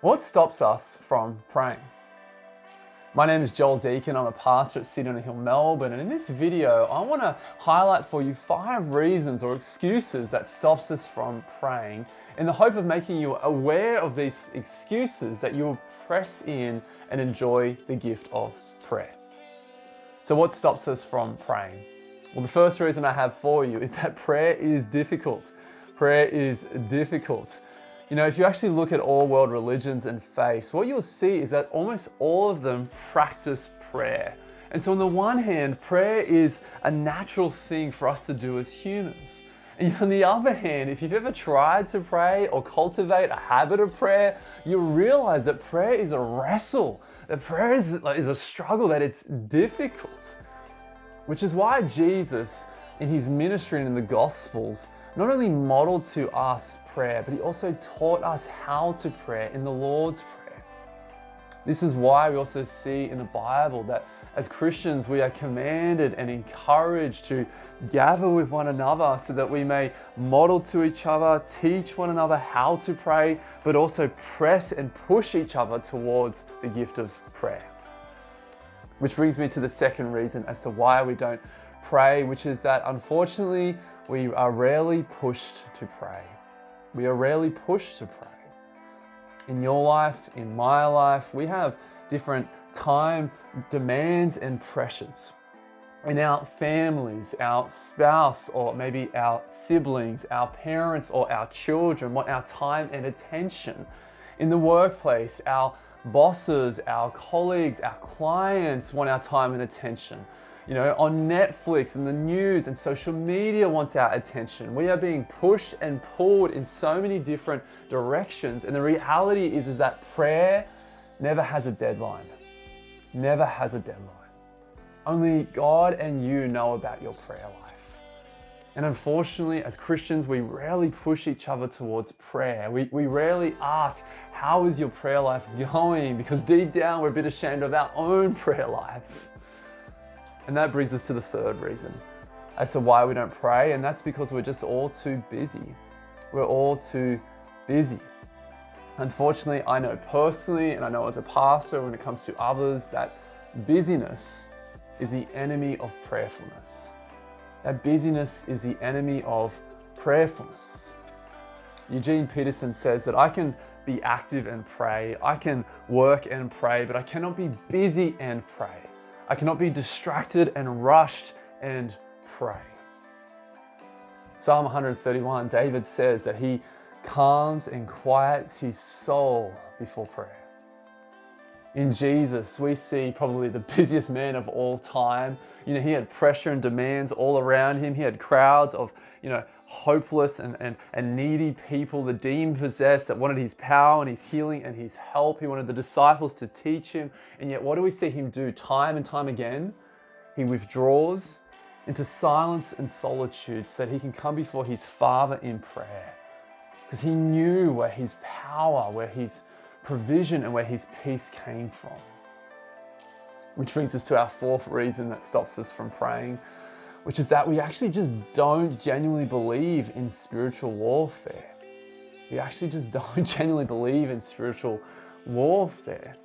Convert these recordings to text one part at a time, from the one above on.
What stops us from praying? My name is Joel Deacon. I'm a pastor at City on a Hill, Melbourne, and in this video I want to highlight for you 5 reasons or excuses that stops us from praying, in the hope of making you aware of these excuses that you will press in and enjoy the gift of prayer. So what stops us from praying? Well, the first reason I have for you is that prayer is difficult. Prayer is difficult. You know, if you actually look at all world religions and faiths, what you'll see is that almost all of them practice prayer. And so on the one hand, prayer is a natural thing for us to do as humans. And on the other hand, if you've ever tried to pray or cultivate a habit of prayer, you'll realize that prayer is a wrestle, that prayer is a struggle, that it's difficult. Which is why Jesus, in his ministry and in the Gospels, not only modeled to us prayer, but he also taught us how to pray in the Lord's Prayer. This is why we also see in the Bible that as Christians we are commanded and encouraged to gather with one another so that we may model to each other, teach one another how to pray, but also press and push each other towards the gift of prayer. Which brings me to the second reason as to why we don't pray, which is that unfortunately we are rarely pushed to pray. We are rarely pushed to pray. In your life, in my life, we have different time demands and pressures. In our families, our spouse, or maybe our siblings, our parents, or our children want our time and attention. In the workplace, our bosses, our colleagues, our clients want our time and attention. You know, on Netflix and the news and social media wants our attention. We are being pushed and pulled in so many different directions. And the reality is that prayer never has a deadline. Never has a deadline. Only God and you know about your prayer life. And unfortunately, as Christians, we rarely push each other towards prayer. We rarely ask, how is your prayer life going? Because deep down, we're a bit ashamed of our own prayer lives. And that brings us to the third reason as to why we don't pray, and that's because we're just all too busy. We're all too busy. Unfortunately, I know personally, and I know as a pastor when it comes to others, that busyness is the enemy of prayerfulness. That busyness is the enemy of prayerfulness. Eugene Peterson says that I can be active and pray, I can work and pray, but I cannot be busy and pray. I cannot be distracted and rushed and pray. Psalm 131, David says that he calms and quiets his soul before prayer. In Jesus, we see probably the busiest man of all time. You know, he had pressure and demands all around him. He had crowds of, hopeless and needy people, the demon-possessed that wanted his power and his healing and his help. He wanted the disciples to teach him. And yet, what do we see him do time and time again? He withdraws into silence and solitude so that he can come before his Father in prayer. Because he knew where his power, where his provision, and where his peace came from. Which brings us to our fourth reason that stops us from praying, which is that we actually just don't genuinely believe in spiritual warfare. We actually just don't genuinely believe in spiritual warfare.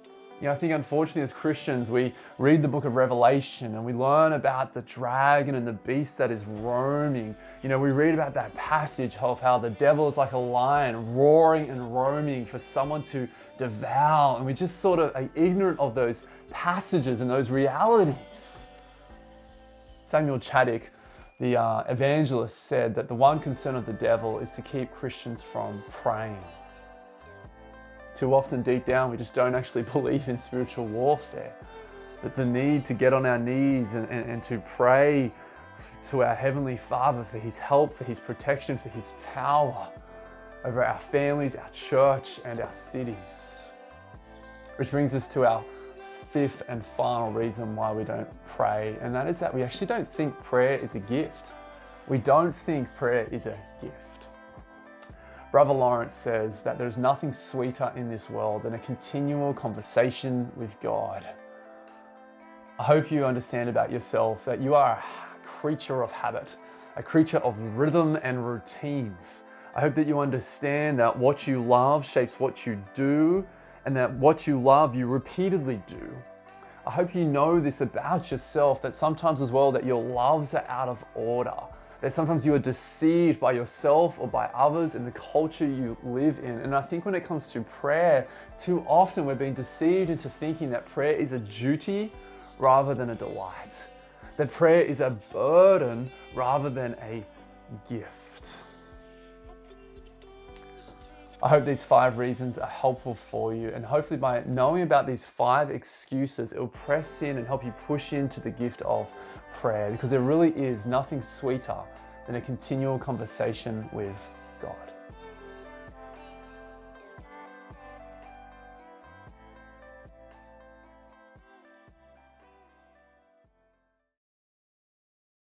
I think unfortunately as Christians, we read the book of Revelation and we learn about the dragon and the beast that is roaming. We read about that passage of how the devil is like a lion roaring and roaming for someone to devour. And we just sort of are ignorant of those passages and those realities. Samuel Chaddick, the evangelist, said that the one concern of the devil is to keep Christians from praying. Too often deep down we just don't actually believe in spiritual warfare. That the need to get on our knees and to pray to our Heavenly Father for His help, for His protection, for His power over our families, our church and our cities. Which brings us to our fifth and final reason why we don't pray, and that is that we actually don't think prayer is a gift. We don't think prayer is a gift. Brother Lawrence says that there's nothing sweeter in this world than a continual conversation with God. I hope you understand about yourself that you are a creature of habit, a creature of rhythm and routines. I hope that you understand that what you love shapes what you do, and that what you love, you repeatedly do. I hope you know this about yourself, that sometimes as well that your loves are out of order. That sometimes you are deceived by yourself or by others in the culture you live in. And I think when it comes to prayer, too often we're being deceived into thinking that prayer is a duty rather than a delight. That prayer is a burden rather than a gift. I hope these 5 reasons are helpful for you, and hopefully by knowing about these 5 excuses, it will press in and help you push into the gift of prayer, because there really is nothing sweeter than a continual conversation with God.